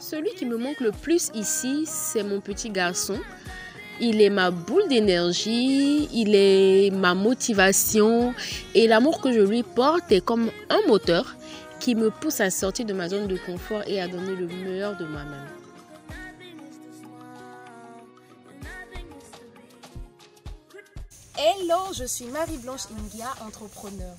Celui qui me manque le plus ici, c'est mon petit garçon. Il est ma boule d'énergie, il est ma motivation et l'amour que je lui porte est comme un moteur qui me pousse à sortir de ma zone de confort et à donner le meilleur de moi-même. Hello, je suis Marie-Blanche Ingia, entrepreneur.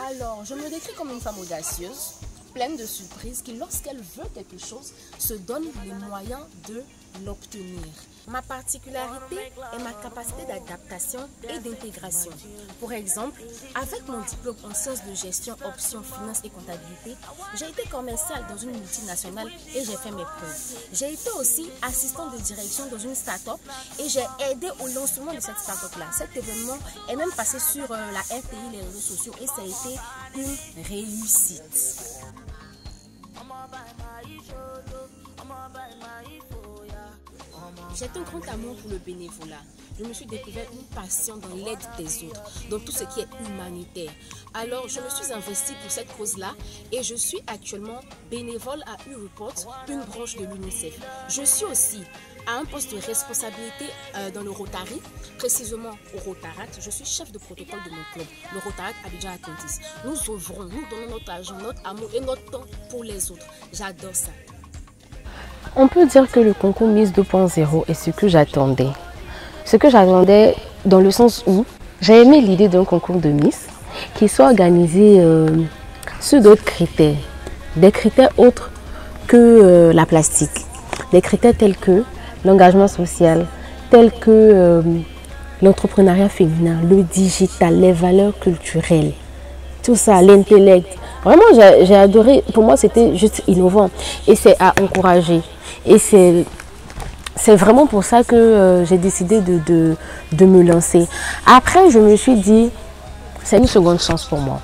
Alors, je me décris comme une femme audacieuse, pleine de surprises, qui lorsqu'elle veut quelque chose, se donne les moyens de l'obtenir. Ma particularité est ma capacité d'adaptation et d'intégration. Pour exemple, avec mon diplôme en sciences de gestion, options, finance et comptabilité, j'ai été commerciale dans une multinationale et j'ai fait mes preuves. J'ai été aussi assistante de direction dans une start-up et j'ai aidé au lancement de cette start-up-là. Cet événement est même passé sur la RTI, les réseaux sociaux, et ça a été une réussite. J'ai un grand amour pour le bénévolat. Je me suis découvert une passion dans l'aide des autres, dans tout ce qui est humanitaire. Alors, je me suis investie pour cette cause-là et je suis actuellement bénévole à U-Report, une branche de l'UNICEF. Je suis aussi à un poste de responsabilité dans le Rotary, précisément au Rotarat. Je suis chef de protocole de mon club, le Rotarat Abidjan Atlantis. Nous œuvrons, nous donnons notre argent, notre amour et notre temps pour les autres. J'adore ça. On peut dire que le concours Miss 2.0 est ce que j'attendais. Ce que j'attendais dans le sens où j'ai aimé l'idée d'un concours de Miss qui soit organisé sur d'autres critères. Des critères autres que la plastique. Des critères tels que l'engagement social, tels que l'entrepreneuriat féminin, le digital, les valeurs culturelles. Tout ça, l'intellect. Vraiment, j'ai adoré. Pour moi, c'était juste innovant. Et c'est à encourager. Et c'est vraiment pour ça que j'ai décidé de me lancer. Après, je me suis dit, c'est une seconde chance pour moi.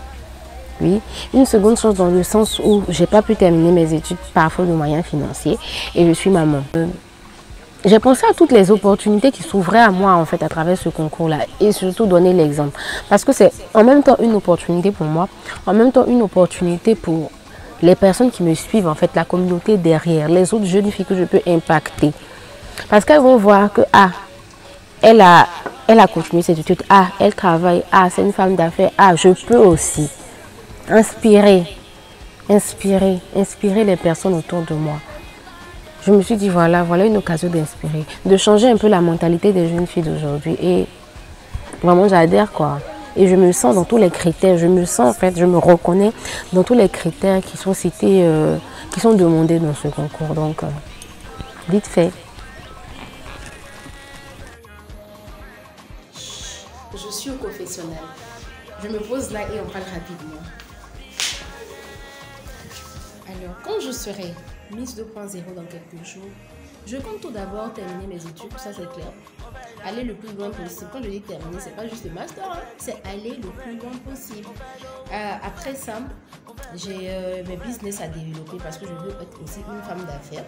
Oui, une seconde chance dans le sens où j'ai pas pu terminer mes études par faute de moyens financiers. Et je suis maman. J'ai pensé à toutes les opportunités qui s'ouvraient à moi en fait à travers ce concours-là et surtout donner l'exemple. Parce que c'est en même temps une opportunité pour moi, en même temps une opportunité pour les personnes qui me suivent, en fait, la communauté derrière, les autres jeunes filles que je peux impacter. Parce qu'elles vont voir que, ah, elle a continué ses études, ah, elle travaille, ah, c'est une femme d'affaires, ah, je peux aussi inspirer les personnes autour de moi. Je me suis dit, voilà une occasion d'inspirer, de changer un peu la mentalité des jeunes filles d'aujourd'hui. Et vraiment, j'adhère, quoi. Et je me sens dans tous les critères, je me reconnais dans tous les critères qui sont cités, qui sont demandés dans ce concours. Donc, vite fait. Je suis au confessionnal. Je me pose là et on parle rapidement. Alors, quand je serai Miss 2.0 dans quelques jours, je compte tout d'abord terminer mes études, ça c'est clair. Aller le plus loin possible. Quand je dis terminer, c'est pas juste le master, hein, c'est aller le plus loin possible. Après ça, j'ai mes business à développer parce que je veux être aussi une femme d'affaires,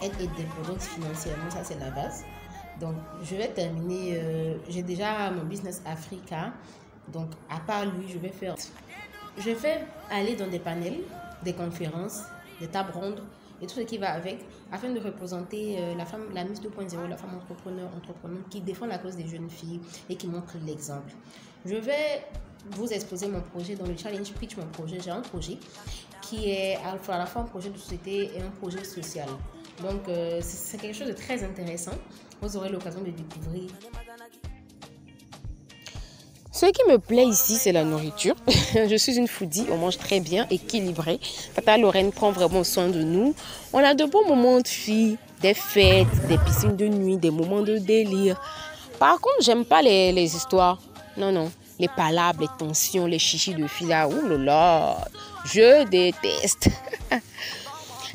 être indépendante financièrement, ça c'est la base. Donc je vais terminer, j'ai déjà mon business Africa, donc à part lui, je vais aller dans des panels, des conférences, des tables rondes et tout ce qui va avec, afin de représenter la Miss 2.0, la femme entrepreneur qui défend la cause des jeunes filles et qui montre l'exemple. Je vais vous exposer mon projet dans le challenge Pitch mon projet. J'ai un projet qui est à la fois un projet de société et un projet social. Donc c'est quelque chose de très intéressant. Vous aurez l'occasion de découvrir. Ce qui me plaît ici, c'est la nourriture. Je suis une foodie, on mange très bien, équilibré. Tata Lorraine prend vraiment soin de nous. On a de bons moments de filles, des fêtes, des piscines de nuit, des moments de délire. Par contre, j'aime pas les histoires. Non. Les palabres, les tensions, les chichis de filles là. Ouh là là, je déteste.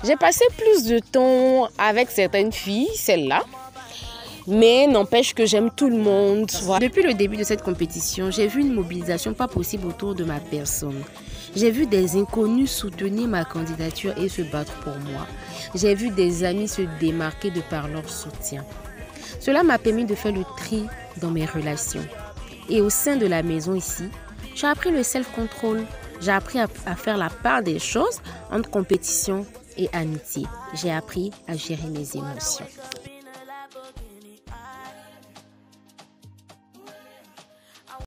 J'ai passé plus de temps avec certaines filles, celles-là. Mais n'empêche que j'aime tout le monde. Depuis le début de cette compétition, j'ai vu une mobilisation pas possible autour de ma personne. J'ai vu des inconnus soutenir ma candidature et se battre pour moi. J'ai vu des amis se démarquer de par leur soutien. Cela m'a permis de faire le tri dans mes relations. Et au sein de la maison ici, j'ai appris le self-control. J'ai appris à faire la part des choses entre compétition et amitié. J'ai appris à gérer mes émotions.